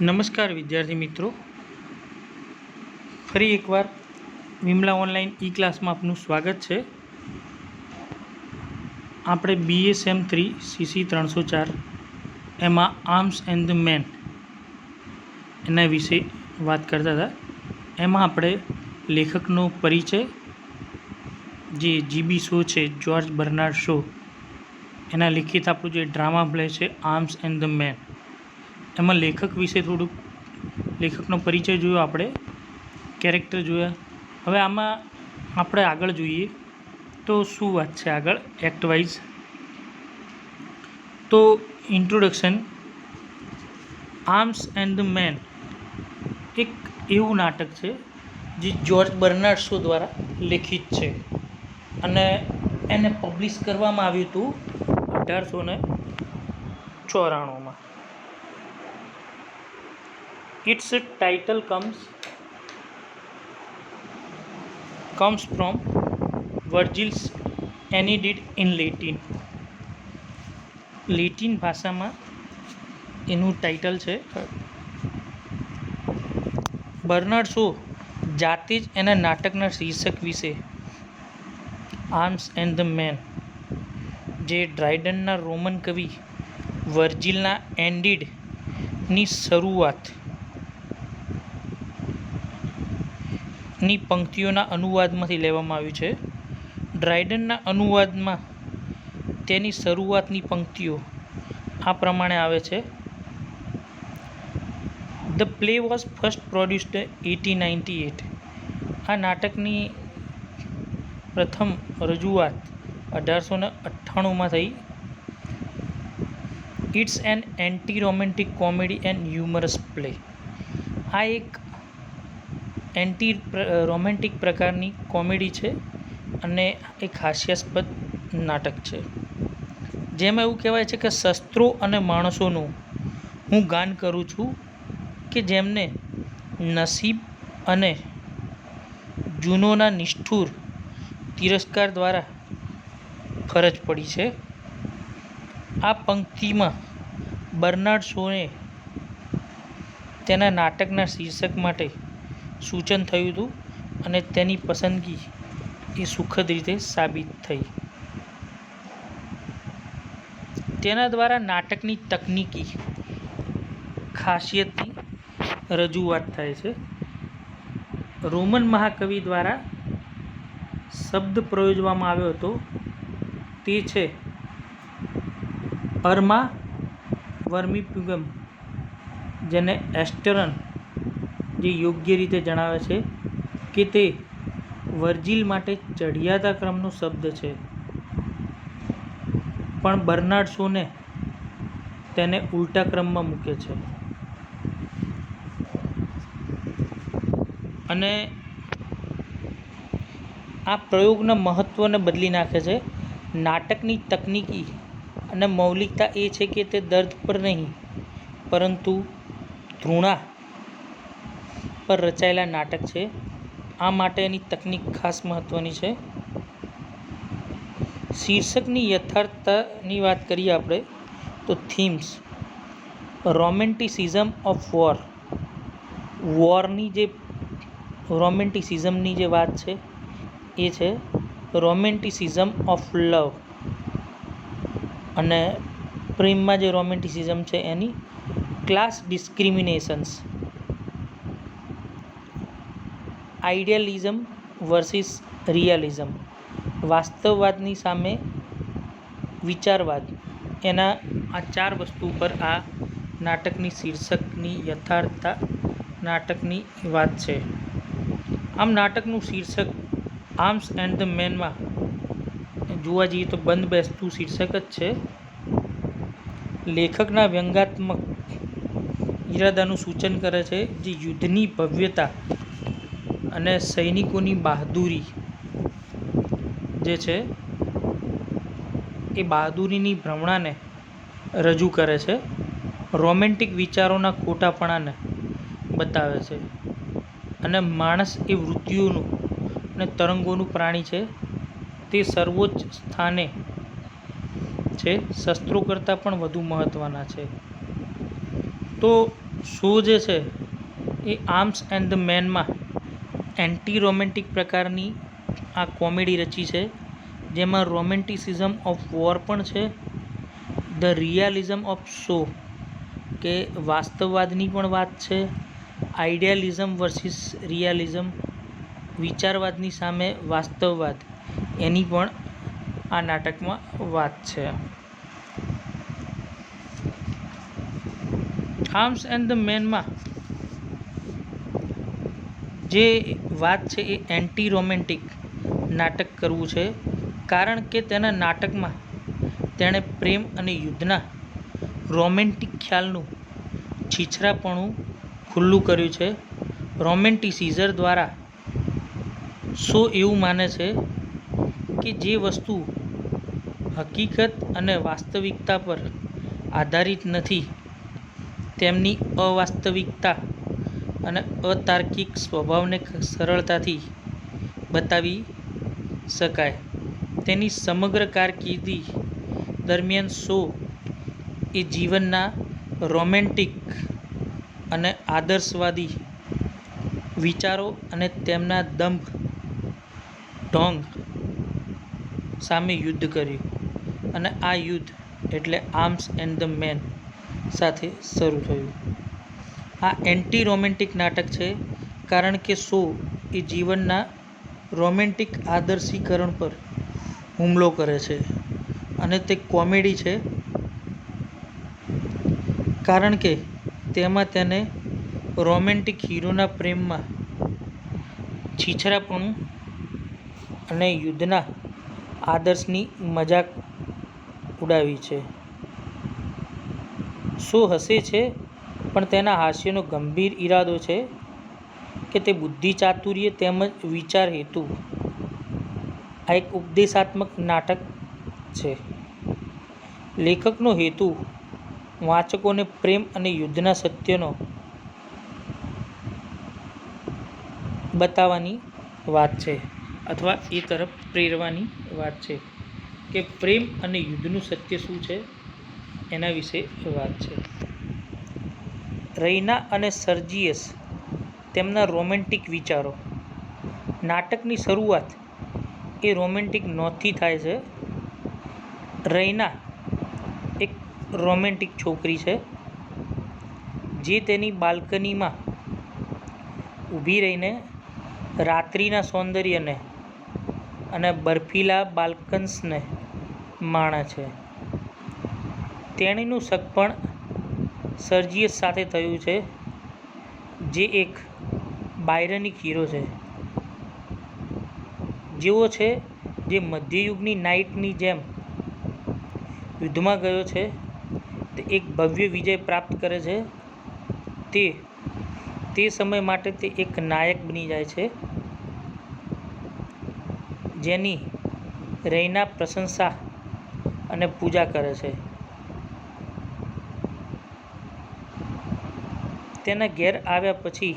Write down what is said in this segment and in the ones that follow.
નમસ્કાર વિદ્યાર્થી મિત્રો, ફરી એકવાર વિમલા ઓનલાઈન ઈ ક્લાસમાં આપનું સ્વાગત છે. આપણે BSM 3 CC 304 એમાં આર્મ્સ એન્ડ ધ મેન એના વિશે વાત કરતા હતા. એમાં આપણે લેખકનો પરિચય, જે GB શો છે જ્યોર્જ બર્નાર્ડ શો, એના લિખિત આપણું જે ડ્રામા પ્લે છે આર્મ્સ એન્ડ ધ મેન, એમાં લેખક વિશે થોડુંક લેખકનો પરિચય જોયો, આપણે કેરેક્ટર જોયા. હવે આમાં આપણે આગળ જોઈએ તો શું વાત છે આગળ એક્ટ વાઇઝ. તો introduction. Arms and the man એક એવું નાટક છે જે જ્યોર્જ બર્નાર્ડ શો દ્વારા લેખિત છે અને એને પબ્લિશ કરવામાં આવ્યું હતું 1894માં. Its title comes from Virgil's Aeneid in Latin. Latin ભાષામાં એનું ટાઇટલ છે. બર્નાર્ડ શો જાતે જ એના નાટકના શીર્ષક વિશે આર્મ્સ એન્ડ ધ મેન, જે ડ્રાયડનના રોમન કવિ વર્જિલના એનીડની શરૂઆતની પંક્તિઓના અનુવાદમાંથી લેવામાં આવ્યું છે. ડ્રાયડનના અનુવાદમાં તેની શરૂઆતની પંક્તિઓ આ પ્રમાણે આવે છે. The play was first produced 1898. આ નાટકની પ્રથમ રજૂઆત 1898માં થઈ. It's an anti romantic comedy and humorous play. આ એક એન્ટી રોમેન્ટિક પ્રકારની કોમેડી છે અને એક હાસ્યાસ્પદ નાટક છે, જેમાં એવું કહેવાય છે કે શસ્ત્રો અને માણસોનું હું ગાન કરું છું કે જેમને નસીબ અને જૂનોના નિષ્ઠુર તિરસ્કાર દ્વારા ફરજ પડી છે. આ પંક્તિમાં બર્નાર્ડ શોને તેના નાટકના શીર્ષક માટે સૂચન થયું હતું અને તેની પસંદગી એ સુખદ રીતે સાબિત થઈ. તેના દ્વારા નાટકની તકનીકી ખાસિયતની રજૂઆત થાય છે. રોમન મહાકવિ દ્વારા શબ્દ પ્રયોજવામાં આવ્યો હતો, તે છે અર્મા વર્મિપ્યુગમ, જેને એસ્ટરન જે યોગ્ય રીતે જણાવે છે કે તે વર્જિલ માટે ચઢિયાતા ક્રમનો શબ્દ છે, પણ બર્નાર્ડ શોને તેને ઉલટા ક્રમમાં મૂકે છે અને આ પ્રયોગના મહત્ત્વને બદલી નાખે છે. નાટકની તકનીકી અને મૌલિકતા એ છે કે તે દર્દ પર નહીં પરંતુ ધૃણા પર રચાયેલા નાટક છે. આ માટે એની તકનીક ખાસ મહત્ત્વની છે. શીર્ષકની યથાર્થતાની વાત કરીએ આપણે તો થીમ્સ રોમેન્ટિસિઝમ ઓફ વોર. વોરની જે રોમેન્ટિસિઝમની જે વાત છે એ છે રોમેન્ટિસિઝમ ઓફ લવ, અને પ્રેમમાં જે રોમેન્ટિસિઝમ છે એની ક્લાસ ડિસ્ક્રિમિનેશન્સ, આઇડિયલિઝમ વર્સિસ રિયાલિઝમ, વાસ્તવવાદની સામે વિચારવાદ. એના આ ચાર વસ્તુ પર આ નાટકની શીર્ષકની યથાર્થતા નાટકની વાત છે. આમ નાટકનું શીર્ષક આર્મ્સ એન્ડ ધ મેનમાં જોવા જઈએ તો બંધ બેસતું શીર્ષક જ છે. લેખકના વ્યંગાત્મક ઈરાદાનું સૂચન કરે છે, જે યુદ્ધની ભવ્યતા અને સૈનિકોની બહાદુરી જે છે એ બહાદુરીની ભ્રમણાને રજૂ કરે છે. રોમેન્ટિક વિચારોના ખોટાપણાને બતાવે છે અને માણસ એ વૃત્તિઓનું અને તરંગોનું પ્રાણી છે, તે સર્વોચ્ચ સ્થાને છે, શસ્ત્રો કરતાં પણ વધુ મહત્ત્વના છે. તો શો જે છે એ આર્મ્સ એન્ડ ધ મેનમાં એન્ટી રોમેન્ટિક પ્રકારની આ કોમેડી રચી છે, જેમાં રોમેન્ટિસિઝમ ઓફ વોર પણ છે, ધ રિયાલિઝમ ઓફ શો કે વાસ્તવવાદની પણ વાત છે, આઈડિયાલિઝમ વર્સિસ રિયાલિઝમ વિચારવાદની સામે વાસ્તવવાદ એની પણ આ નાટકમાં વાત છે. આર્મ્સ એન્ડ ધ મેનમાં જે વાત છે એ એન્ટી રોમેન્ટિક નાટક કરવું છે, કારણ કે તેના નાટકમાં તેણે પ્રેમ અને યુદ્ધના રોમેન્ટિક ખ્યાલનું છીછરાપણું ખુલ્લું કર્યું છે. રોમેન્ટિસિઝર દ્વારા શો એવું માને છે કે જે વસ્તુ હકીકત અને વાસ્તવિકતા પર આધારિત નથી તેમની અવાસ્તવિકતા અને અતાર્કિક સ્વભાવને સરળતાથી બતાવી શકાય. તેની સમગ્ર કારકિર્દી દરમિયાન શો એ જીવનના રોમેન્ટિક અને આદર્શવાદી વિચારો અને તેમના દંભ ઢોંગ સામે યુદ્ધ કર્યું, અને આ યુદ્ધ એટલે આર્મ્સ એન્ડ ધ મેન સાથે શરૂ થયું. આ એન્ટી રોમેન્ટિક નાટક છે કારણ કે શો એ જીવનના રોમેન્ટિક આદર્શીકરણ પર હુમલો કરે છે, અને તે કોમેડી છે કારણ કે તેમાં તેને રોમેન્ટિક હીરોના પ્રેમમાં છીછરાપણું અને યુદ્ધના આદર્શની મજાક ઉડાવી છે. શો હસે છે, પણ તેના હાસ્યનો ગંભીર ઈરાદો છે કે તે બુદ્ધિ ચાતુર્ય તેમજ વિચાર હેતુ. આ એક ઉપદેશાત્મક નાટક છે. લેખકનો હેતુ વાચકોને પ્રેમ અને યુદ્ધના સત્યનો બતાવવાની વાત છે, અથવા એ તરફ પ્રેરવાની વાત છે કે પ્રેમ અને યુદ્ધનું સત્ય શું છે એના વિશે વાત છે. રૈના અને સર્જિયસ તેમના રોમેન્ટિક વિચારો. નાટકની શરૂઆત એ રોમેન્ટિક નોટથી થાય છે. રૈના એક રોમેન્ટિક છોકરી છે જે તેની બાલ્કનીમાં ઊભી રહીને રાત્રિના સૌંદર્યને અને બર્ફીલા બાલ્કન્સને માણે છે. તેણીનું સગપણ સર્જિયસ સાથે થયું છે, જે એક બાયરનિક હીરો છે, જેવો છે જે મધ્યયુગની નાઇટની જેમ યુદ્ધમાં ગયો છે. તે એક ભવ્ય વિજય પ્રાપ્ત કરે છે. તે સમય માટે તે એક નાયક બની જાય છે, જેની રૈના પ્રશંસા અને પૂજા કરે છે. તેના ઘેર આવ્યા પછી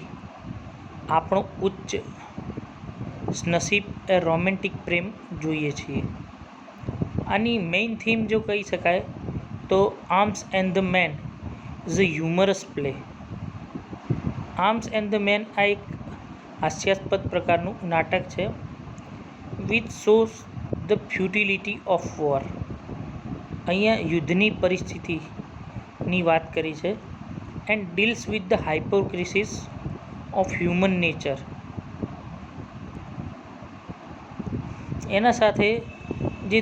આપણો ઉચ્ચ નસીબ એ રોમેન્ટિક પ્રેમ જોઈએ છીએ. આની મેઇન થીમ જો કહી શકાય તો Arms and the Man is a humorous play. Arms and the Man આ એક હાસ્યાસ્પદ પ્રકારનું નાટક છે which shows the futility of war. અહીંયા યુદ્ધની પરિસ્થિતિની વાત કરી છે and deals with the hypocrisies of human nature. એના સાથે જે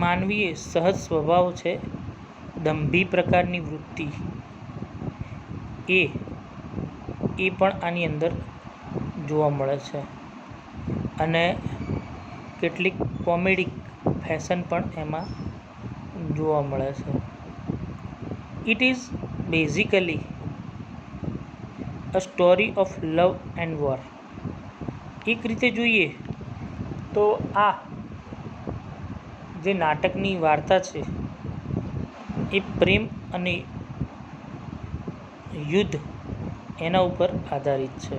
માનવીય સહજ સ્વભાવ છે, દંભી પ્રકારની વૃત્તિ, એ પણ આની અંદર જોવા મળે છે, અને કેટલીક કોમેડિક ફેશન પણ એમાં જોવા મળે છે. It is basically a story of love and war. એક રીતે જોઈએ તો આ જે નાટકની વાર્તા છે એ પ્રેમ અને યુદ્ધ એના ઉપર આધારિત છે.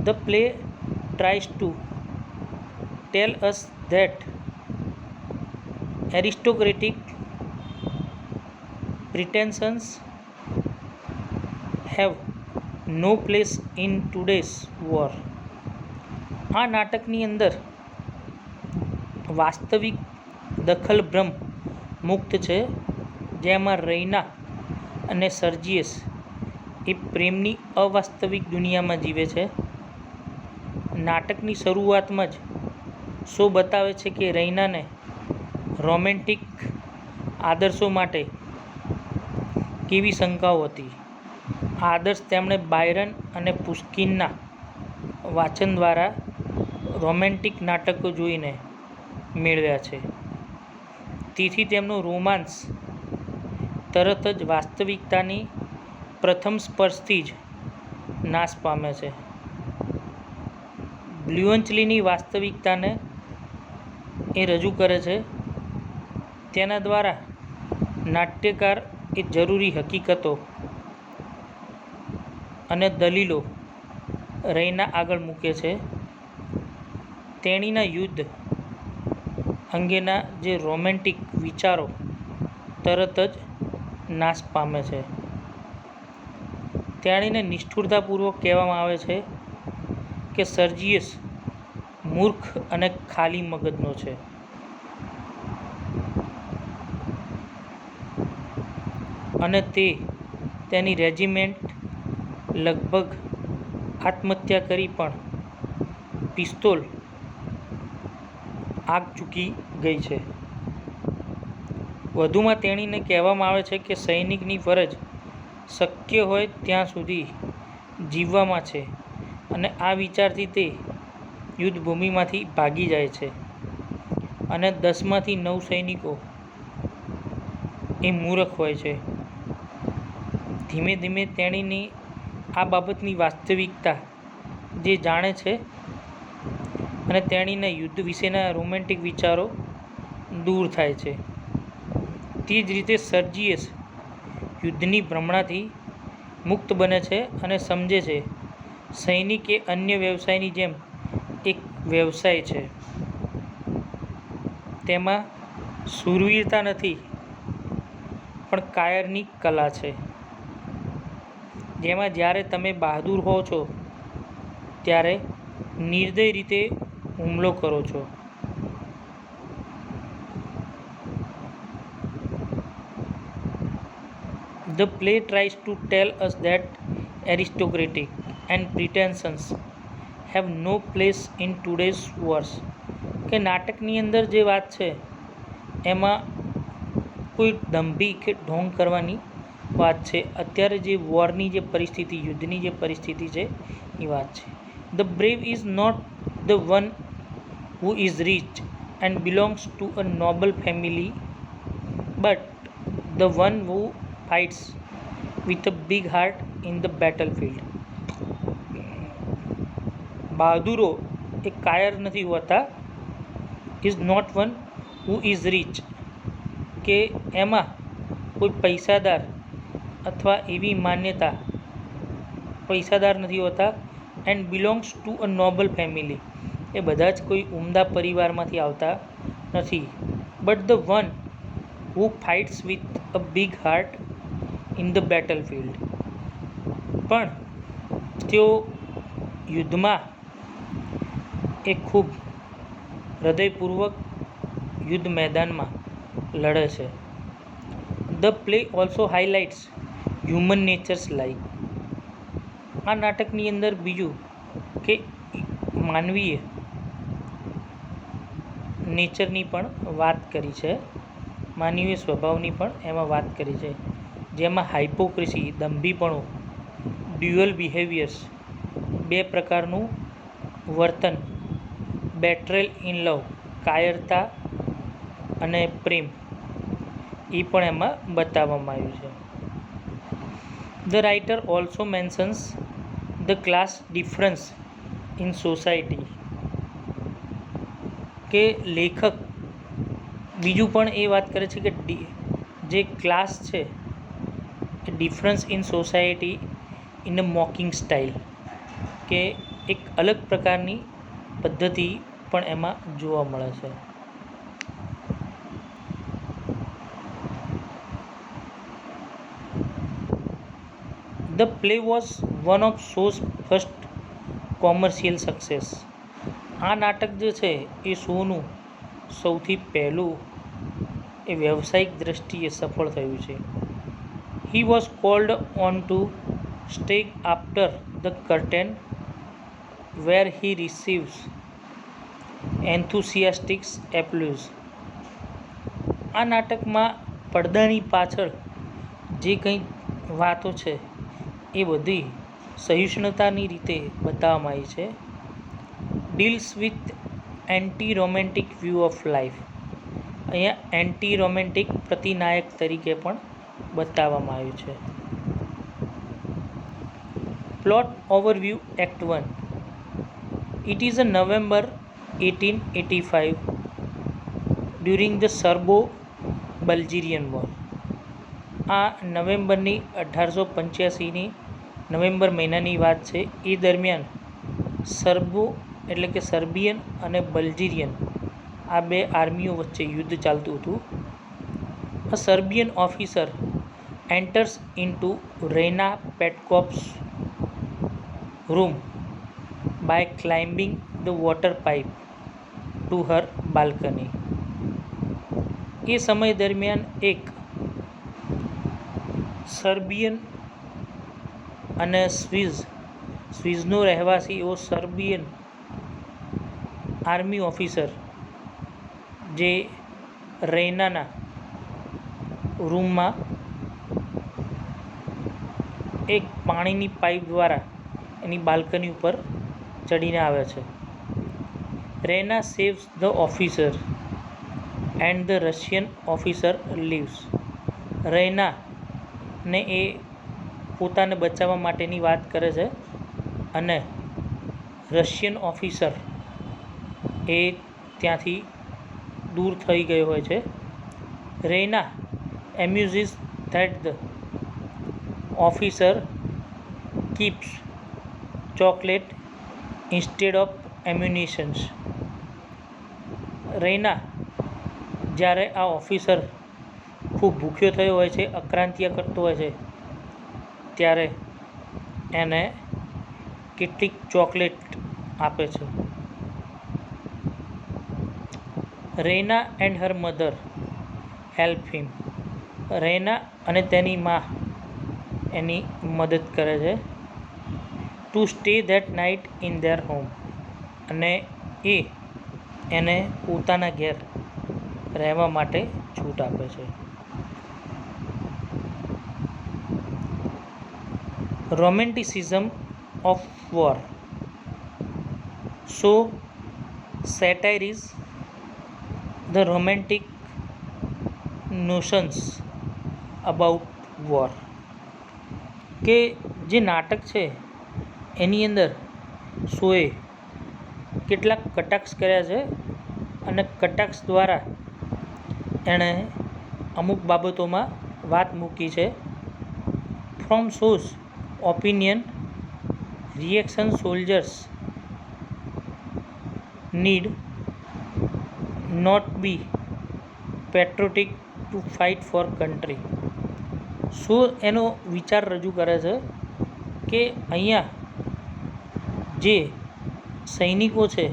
The play tries to tell us that aristocratic pretensions have no place in today's war. આ નાટકની અંદર વાસ્તવિક દખલભ્રમ મુક્ત છે, જેમાં રૈના અને સર્જિયસ એ પ્રેમની અવાસ્તવિક દુનિયામાં જીવે છે. નાટકની શરૂઆતમાં જ શો બતાવે છે કે રૈનાને રોમેન્ટિક આદર્શો માટે કેવી શંકાઓ હતી. આ આદર્શ તેમણે બાયરન અને પુશ્કિનના વાંચન દ્વારા રોમેન્ટિક નાટકો જોઈને મેળવ્યા છે. તેથી તેમનો રોમાન્સ તરત જ વાસ્તવિકતાની પ્રથમ સ્પર્શથી જ નાશ પામે છે. બ્લ્યુન્ચલીની વાસ્તવિકતાને એ રજૂ કરે છે. તેના દ્વારા નાટ્યકાર એ જરૂરી હકીકતો અને દલીલો રૈના આગળ મૂકે છે. તેણીના યુદ્ધ અંગેના જે રોમેન્ટિક વિચારો તરત જ નાશ પામે છે. તેણીને નિષ્ઠુરતાપૂર્વક કહેવામાં આવે છે કે સર્જિયસ મૂર્ખ અને ખાલી મગજનો છે. અને તેની રેજિમેન્ટ લગભગ આત્મહત્યા કરી પણ પિસ્તોલ આગ ચૂકી ગઈ છે. વધુમાં તેણીને કહેવામાં આવે છે કે સૈનિકની ફરજ શક્ય હોય ત્યાં સુધી જીવવામાં છે, અને આ વિચારથી તે યુદ્ધભૂમિમાંથી ભાગી જાય છે. અને 10માંથી 9 સૈનિકો એ મૂર્ખ હોય છે. ધીમે ધીમે તેણીની આ બાબતની વાસ્તવિકતા જે જાણે છે, અને તેણીને યુદ્ધ વિશેના રોમેન્ટિક વિચારો દૂર થાય છે. તે જ રીતે સર્જિયસ યુદ્ધની ભ્રમણાથી મુક્ત બને છે અને સમજે છે સૈનિક એ અન્ય વ્યવસાયની જેમ એક વ્યવસાય છે. તેમાં શૂરવીરતા નથી, પણ કાયરની કલા છે, જેમાં જ્યારે તમે બહાદુર હો છો ત્યારે નિર્દય રીતે હુમલો કરો છો. The play tries to tell us that aristocratic and pretensions have no place in today's wars. કે નાટકની અંદર જે વાત છે એમાં કોઈ દંભી કે ઢોંગ કરવાની વાત છે. અત્યારે જે વોરની જે પરિસ્થિતિ, યુદ્ધની જે પરિસ્થિતિ છે એ વાત છે. The brave is not the one who is rich and belongs to a noble family, but the one who fights with a big heart in the battlefield. બહાદુરો એ કાયર નથી હોતા. Is not one who is rich, કે એમાં કોઈ પૈસાદાર અથવા એવી માન્યતા પૈસાદાર નથી હોતા. And belongs to a noble family, એ બધા જ કોઈ ઉમદા પરિવારમાંથી આવતા નથી. But the one who fights with a big heart in the battlefield, પણ તેઓ યુદ્ધમાં એ ખૂબ હૃદયપૂર્વક યુદ્ધ મેદાનમાં લડે છે. The play also highlights human nature's like. આ નાટકની અંદર બીજું કે માનવીય નેચરની પણ વાત કરી છે, માનવીય સ્વભાવની પણ એમાં વાત કરી છે, જેમાં હાઇપોક્રેસી, દંભીપણું, ડ્યુઅલ બિહેવિયર્સ, બે પ્રકારનું વર્તન, બેટ્રેલ ઇન લવ, કાયરતા અને પ્રેમ, એ પણ એમાં બતાવવામાં આવ્યું છે. The writer also mentions the class difference in society. કે લેખક બીજું પણ એ વાત કરે છે કે જે ક્લાસ છે એ difference in society in a mocking style, કે એક અલગ પ્રકારની પદ્ધતિ પણ એમાં જોવા મળે છે. The play was one of shows first commercial success. આ નાટક જે છે એ શોનું સૌથી પહેલું એ વ્યવસાયિક દ્રષ્ટિએ સફળ થયું છે. He was called on to stage after the curtain where he receives enthusiastic applause. આ નાટકમાં પડદાની પાછળ જે કંઈ વાતો છે એ બધી સહિષ્ણુતાની રીતે બતાવવામાં આવી છે. Deals with anti romantic view of life. અહીંયા એન્ટી રોમેન્ટિક પ્રતિનાયક તરીકે પણ બતાવવામાં આવ્યું છે. Plot overview act 1. It is a November 1885 during the Serbo Bulgarian war. આ નવેમ્બરની 1885ની નવેમ્બર મહિનાની વાત છે. એ દરમિયાન સર્બિયન અને બલ્ગેરિયન આ બે આર્મીઓ વચ્ચે યુદ્ધ ચાલતું હતું. A Serbian officer enters into Raina Petkoff's room by climbing the water pipe to her balcony. એ સમય દરમિયાન એક સર્બિયન અને સ્વિઝનો રહેવાસી એવો સર્બિયન આર્મી ઓફિસર જે રૈનાના રૂમમાં એક પાણીની પાઇપ દ્વારા એની બાલ્કની ઉપર ચડીને આવે છે. Raina saves the officer and the Russian officer leaves. રૈનાને એ પોતાને બચાવવા માટેની વાત કરે છે અને રશિયન ઓફિસર એ ત્યાંથી દૂર થઈ ગયો હોય છે. Raina amuses that the officer keeps chocolate instead of ammunitions. Raina જ્યારે આ ઓફિસર ખૂબ ભૂખ્યો થયો હોય છે, આક્રાંતિયા કરતો હોય છે, ત્યારે એને કેટલીક ચોકલેટ આપે છે. Raina and her mother help him. Raina અને તેની મા એની મદદ કરે છે. To stay that night in their home. અને એને પોતાના ઘેર રહેવા માટે છૂટ આપે છે. Romanticism of war. So satirises the romantic notions about war. કે જે નાટક છે એની અંદર શોએ કેટલાક કટાક્ષ કર્યા છે અને કટાક્ષ દ્વારા એણે અમુક બાબતોમાં વાત મૂકી છે. From Shaw's opinion reaction soldiers need not be patriotic to fight for country. Shaw એનો વિચાર રજૂ કરે છે કે અહીંયા જે સૈનિકો છે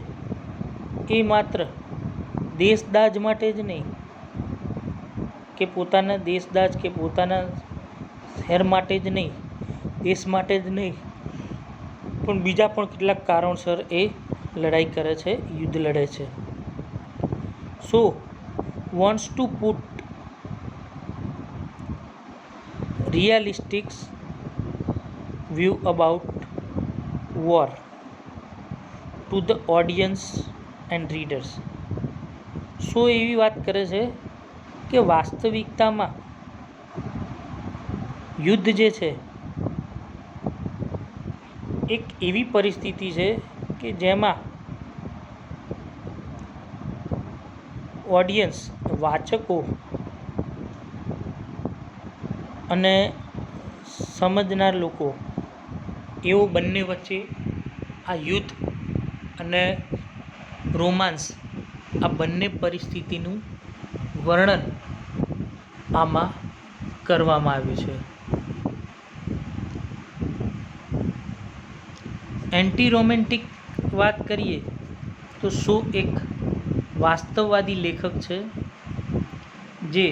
એ માત્ર દેશદાજ માટે જ નહીં, કે પોતાના દેશદાજ કે પોતાના શહેર માટે જ નહીં, દેશ માટે જ નહીં, પણ બીજા પણ કેટલાક કારણસર એ લડાઈ કરે છે, યુદ્ધ લડે છે. So wants to put realistic view about war to the audience and readers. Shaw એવી વાત કરે છે કે વાસ્તવિકતામાં યુદ્ધ જે છે એક એવી પરિસ્થિતિ છે કે જેમાં ઓડિયન્સ, વાચકો અને સમજનાર લોકો એવો બંને વચ્ચે આ યુદ્ધ અને રોમાન્સ આ બંને પરિસ્થિતિનું વર્ણન આમાં કરવામાં આવ્યું છે. એન્ટી રોમેન્ટિક વાત કરીએ તો શો એક વાસ્તવવાદી લેખક છે જે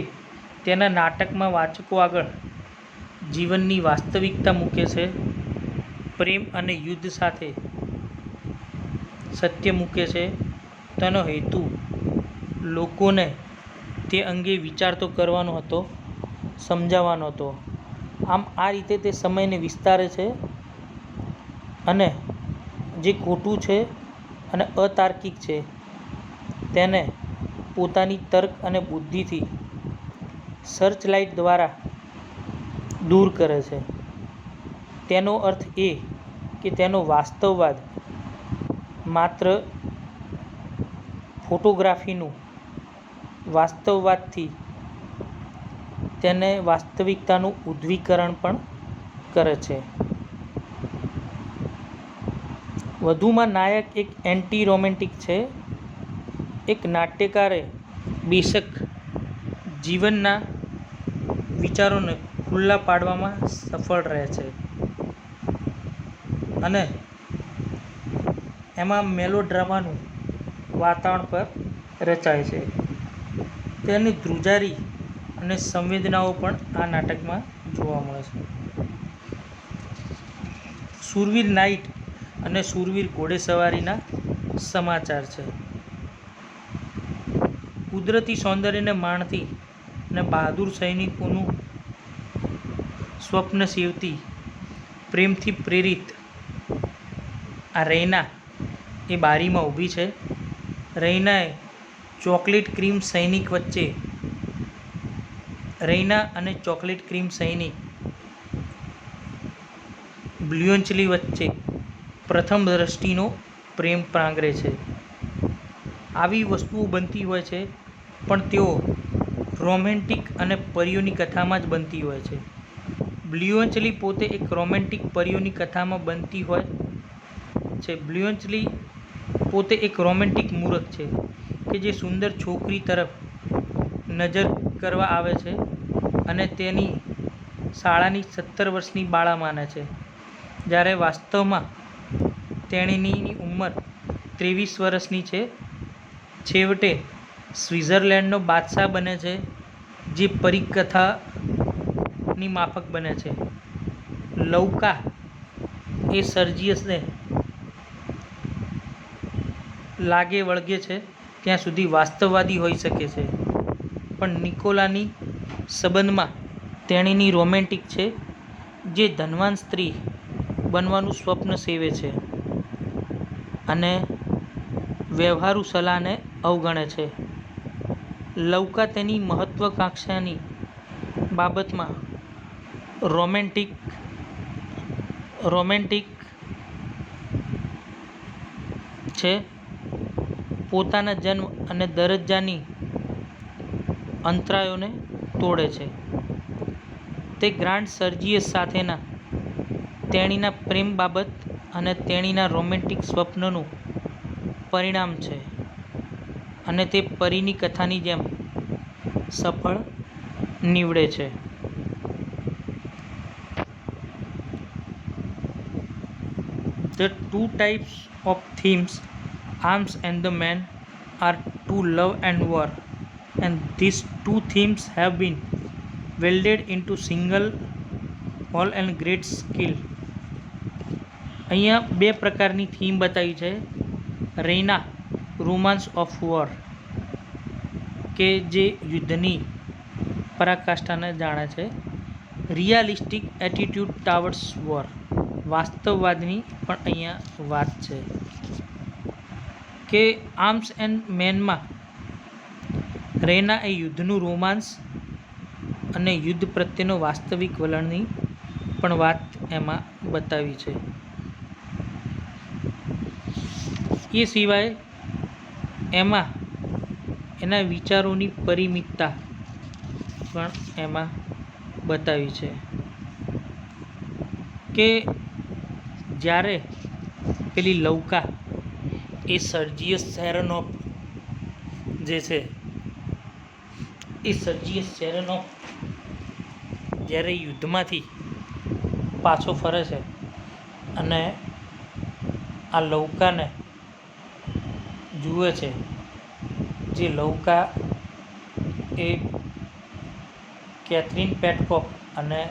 તેના નાટકમાં વાચકો આગળ જીવનની વાસ્તવિકતા મૂકે છે, પ્રેમ અને યુદ્ધ સાથે સત્ય મૂકે છે. તેનો હેતુ લોકોને તે અંગે વિચારતો કરવાનો હતો, સમજાવવાનો હતો. આમ આ રીતે તે સમયને વિસ્તારે છે અને જે ખોટું છે અને અતાર્કિક છે તેને પોતાની તર્ક અને બુદ્ધિથી સર્ચલાઇટ દ્વારા દૂર કરે છે. તેનો અર્થ એ કે તેનો વાસ્તવવાદ માત્ર ફોટોગ્રાફીનું વાસ્તવવાદથી તેને વાસ્તવિકતાનું ઉદ્દીકરણ પણ કરે છે. વધુમાં નાયક એક એન્ટી રોમેન્ટિક છે. એક નાટ્યકારે બેશક જીવનના વિચારોને ખુલ્લા પાડવામાં સફળ રહે છે અને એમાં મેલોડ્રામાનું વાતાવરણ પર રચાય છે. તેની ધ્રુજારી અને સંવેદનાઓ પણ આ નાટકમાં જોવા મળે છે. શૂરવીર નાઇટ અને શૂરવીર ઘોડેસવારીના સમાચાર છે. કુદરતી સૌંદર્યને માણતી અને બહાદુર સૈનિકોનું સ્વપ્ન સેવતી, પ્રેમથી પ્રેરિત આ રૈના એ બારીમાં ઊભી છે. રૈના અને ચોકલેટ ક્રીમ સૈનિક બ્લ્યુન્ચલી વચ્ચે પ્રથમ દ્રષ્ટિનો પ્રેમ પ્રાંગરે છે. આવી વસ્તુઓ બનતી હોય છે પણ તેઓ રોમેન્ટિક અને પરીઓની કથામાં જ બનતી હોય છે. બ્લ્યુન્ચલી પોતે એક રોમેન્ટિક પરીઓની કથામાં બનતી હોય છે. બ્લ્યુન્ચલી પોતે એક રોમેન્ટિક મૂરખ છે કે જે સુંદર છોકરી તરફ નજર કરવા આવે છે અને તેની શાળાની 17 વર્ષની બાળા માને છે, જ્યારે વાસ્તવમાં તેણીની ઉંમર 23 વર્ષની છે. છેવટે સ્વિટ્ઝરલેન્ડનો બાદશાહ બને છે જે પરીકથાની માફક બને છે. લૌકા એ સર્જિયસને લાગે વળગે છે ત્યાં સુધી વાસ્તવવાદી હોઈ શકે છે, પણ નિકોલાની સંબંધમાં તેણીની રોમેન્ટિક છે જે ધનવાન સ્ત્રી બનવાનું સ્વપ્ન સેવે છે અને વ્યવહારુ સલાહને અવગણે છે. લૌકા તેની મહત્વાકાંક્ષાની બાબતમાં રોમેન્ટિક છે. પોતાના જન્મ અને દરજ્જાની અંતરાયોને તોડે છે. તે ગ્રાન્ડ સર્જિયસ સાથેના તેણીના પ્રેમ બાબત અને તેણીના રોમેન્ટિક સ્વપ્નનું પરિણામ છે અને તે પરીની કથાની જેમ સફળ નીવડે છે. The two types of themes, arms and the man, are to love and war, and these two themes have been welded into single whole and great skill. અહીંયા બે પ્રકારની થીમ બતાવી છે. રૈના રોમાન્સ ઓફ વોર કે જે યુદ્ધની પરાકાષ્ઠાને જાણે છે. રિયાલિસ્ટિક એટીટ્યુડ ટાવર્ડ્સ વોર, વાસ્તવવાદની પણ અહીંયા વાત છે કે આર્મ્સ એન્ડ મેનમાં રૈના એ યુદ્ધનું રોમાન્સ અને યુદ્ધ પ્રત્યેનો વાસ્તવિક વલણની પણ વાત એમાં બતાવી છે. એ સિવાય એમાં એના વિચારોની પરિમિતતા પણ એમાં બતાવી છે કે જ્યારે પેલી લૌકા એ સર્જિયસ સેરેનોફ જે છે એ સર્જિયસ સેરેનોફ જ્યારે યુદ્ધમાંથી પાછો ફરે છે અને આ લૌકાને જુએ છે, જે લૌકા એ કેથરીન પેટકોક અને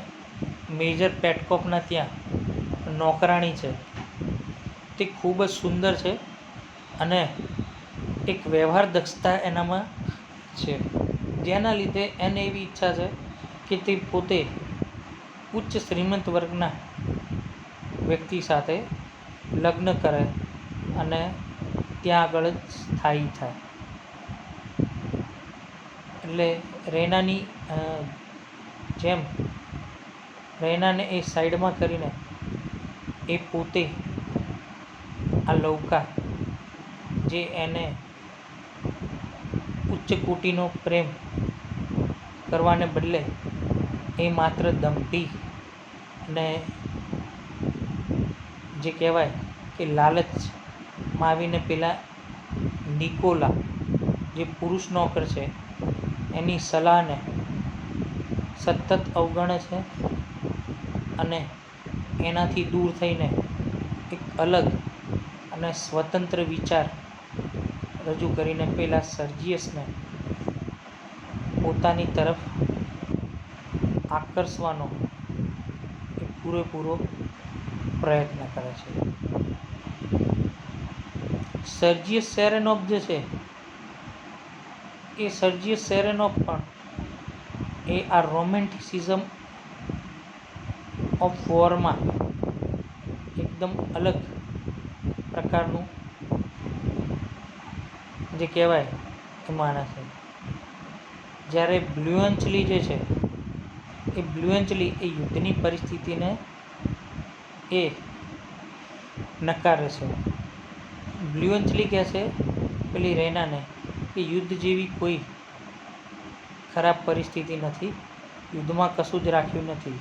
મેજર પેટકોકના ત્યાં નોકરાણી છે. તે ખૂબ જ સુંદર છે અને એક વ્યવહાર દક્ષતા એનામાં છે, જેના લીધે એને એવી ઈચ્છા છે કે તે પોતે ઉચ્ચ શ્રીમંત વર્ગના વ્યક્તિ સાથે લગ્ન કરે અને ત્યાં આગળ જ સ્થાયી થાય. એટલે રૈનાની જેમ રૈનાને એ સાઈડમાં કરીને એ પોતે આ લૌકા, જે એને ઉચ્ચ કોટીનો પ્રેમ કરવાને બદલે એ માત્ર દંભી અને જે કહેવાય કે લાલચમાં આવીને પેલા નિકોલા, જે પુરુષ નોકર છે, એની સલાહને સતત અવગણે છે અને એનાથી દૂર થઈને એક અલગ અને સ્વતંત્ર વિચાર રજૂ કરીને પેલા સર્જિયસને પોતાની તરફ આકર્ષવાનો એ પૂરેપૂરો પ્રયત્ન કરે છે. સર્જિયસ સેરેનોફ જે છે, એ સર્જિયસ સેરેનોફ પણ એ આ રોમેન્ટિસિઝમ ઓફ વોરમાં એકદમ અલગ પ્રકારનું જે કહેવાય એ માને છે. જ્યારે બ્લ્યુઅન્ચલી જે છે, એ બ્લ્યુઅન્ચલી એ યુદ્ધની પરિસ્થિતિને એ નકારે છે. બ્લ્યુઅન્ચલી કહે છે પેલી રૈનાને કે યુદ્ધ જેવી કોઈ ખરાબ પરિસ્થિતિ નથી, યુદ્ધમાં કશું જ રાખ્યું નથી,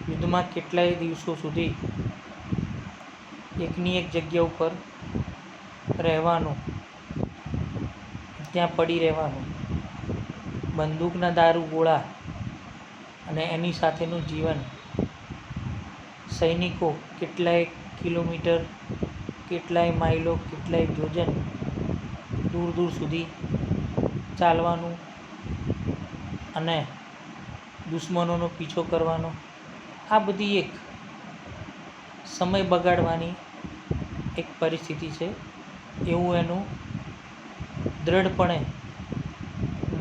યુદ્ધમાં કેટલાય દિવસો સુધી એકની એક જગ્યા ઉપર રહેવાનું, ત્યાં પડી રહેવાનું, બંદૂકના દારૂ ગોળા અને એની સાથેનું જીવન, સૈનિકો કેટલાય કિલોમીટર, કેટલાય માઇલો, કેટલાય યોજન દૂર દૂર સુધી ચાલવાનું અને દુશ્મનોનો પીછો કરવાનો, આ બધી એક સમય બગાડવાની એક પરિસ્થિતિ છે, એવું એનું દ્રઢપણે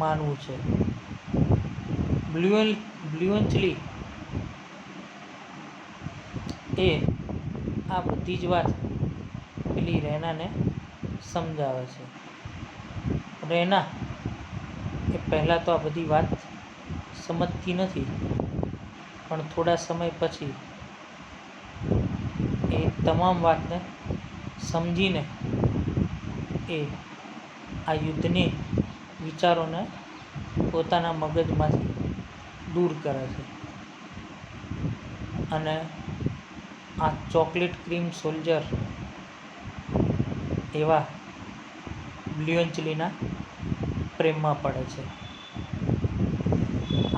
માનવું છે. બ્લ્યુઅન્ચલી એ આ બધી જ વાત પેલી રૈનાને સમજાવે છે. રૈના એ પહેલાં તો આ બધી વાત સમજતી નથી, પણ થોડા સમય પછી એ તમામ વાતને સમજીને એ આ યુદ્ધની વિચારોને પોતાના મગજમાંથી દૂર કરે છે અને આ ચોકલેટ ક્રીમ સોલ્જર એવા બ્લ્યુઅન્ચલીના પ્રેમમાં પડે છે.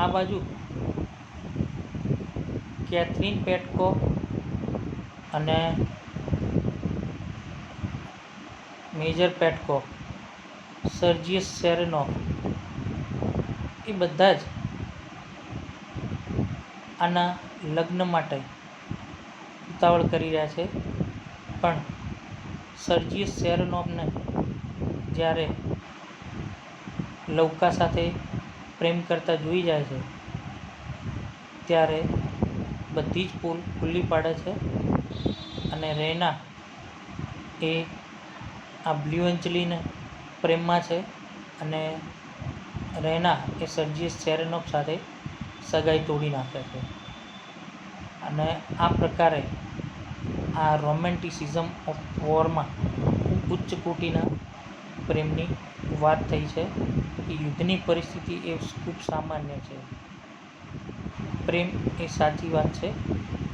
આ બાજુ કેથરીન પેટકોક અને મેજર પેટકોક, સર્જિયસ સેરેનોફ, એ બધા જ આના લગ્ન માટે ઉતાવળ કરી રહ્યા છે, પણ સર્જિયસ સેરેનોફને જ્યારે લૌકા સાથે પ્રેમ કરતા જોઈ જાય છે, ત્યારે બધી જ પોલ ખુલ્લી પાડે છે અને રૈના એ આ બ્લ્યુઅન્ચલીને પ્રેમમાં છે અને રૈના એ સર્જિયસ સેરેનોફ સાથે સગાઈ તોડી નાખે છે. અને આ પ્રકારે આ રોમેન્ટિસિઝમ ઓફ વોરમાં ઉચ્ચ કોટીના પ્રેમની વાત થઈ છે કે યુદ્ધની પરિસ્થિતિ એ ખૂબ સામાન્ય છે, પ્રેમ એ સાચી વાત છે,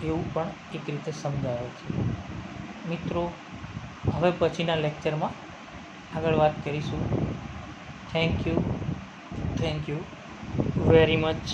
એવું પણ એક રીતે સમજાવે છે. મિત્રો, હવે પછીના લેક્ચરમાં આગળ વાત કરીશું. Thank you very much.